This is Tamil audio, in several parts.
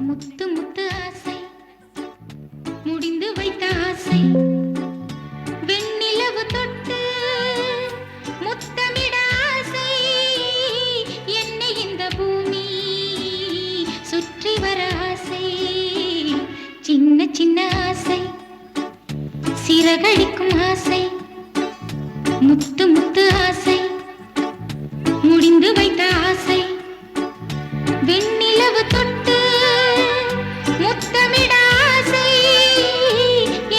முத்து முத்து ஆசை முடிந்து வைத்த ஆசை வெண்ணிலவு தொட்டு முத்தமிட ஆசை என்னை இந்த பூமி சுற்றி வர ஆசை சின்ன சின்ன ஆசை சிறகடிக்கும் ஆசை முத்து முத்து ஆசை முடிந்து வைத்த ஆசை வெண்ணிலவு தொட்டு முத்தமிட ஆசை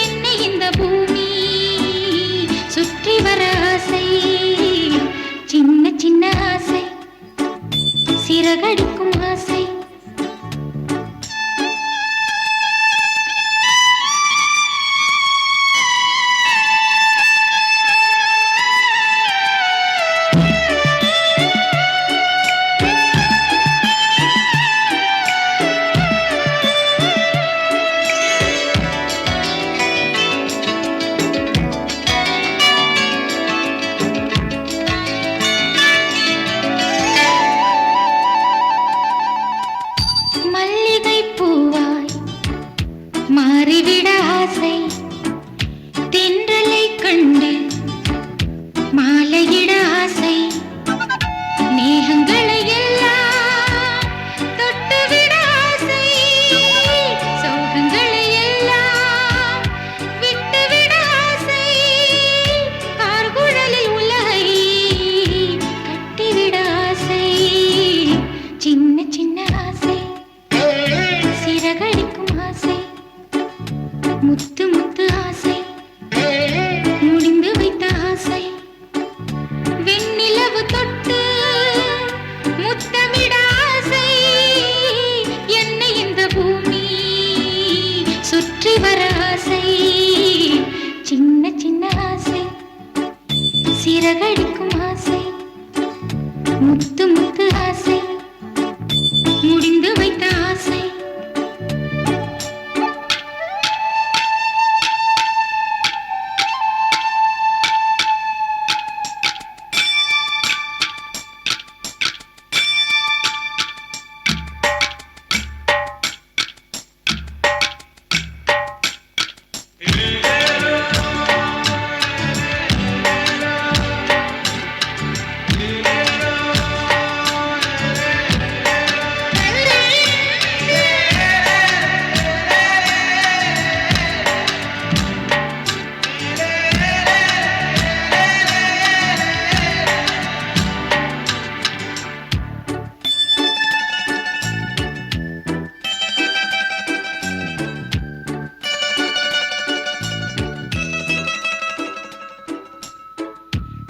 என்னை இந்த பூமி சுற்றி வர ஆசை சின்ன சின்ன ஆசை சிறகடிக்கும் ஆசை மாறிவிட ஆசை தென்றலை கண்டு மாலையிட ஆசை மேகங்களை எல்லாம் தொட்டுவிட ஆசை சோகங்களை எல்லாம் விட்டுவிட ஆசை கார்குழலில் உலகை கட்டிவிட ஆசை சின்ன சின்ன ஆசை சிறகடிக்கும் ஆசை முத்து முத்து ஆசை முடிந்து வைத்த ஆசை வெண்ணிலவு தொட்டு முத்தமிட ஆசை என்னை இந்த பூமி சுற்றி வர ஆசை சின்ன சின்ன ஆசை சிறகடிக்கும் ஆசை முத்து முத்து ஆசை முடிந்து வைத்த ஆசை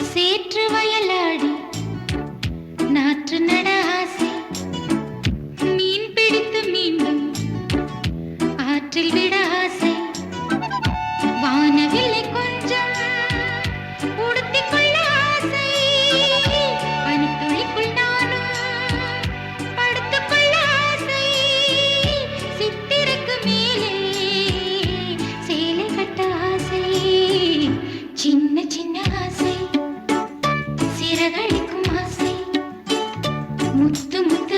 சேற்று வயலாடி நாற்று நட ஆசை மீன் பிடித்து மீண்டும் ஆற்றில் விட ஆசை வானவில்லை கொஞ்சம் உடுத்திக் கொள்ள ஆசை பனித்துளிக்குள் நானும் படுத்துக் கொள்ள ஆசை சித்திரைக்கு மேலே சேலை கட்ட ஆசை சின்ன சின்ன ஆசை சிறகடிக்கும் ஆசை முத்து முத்து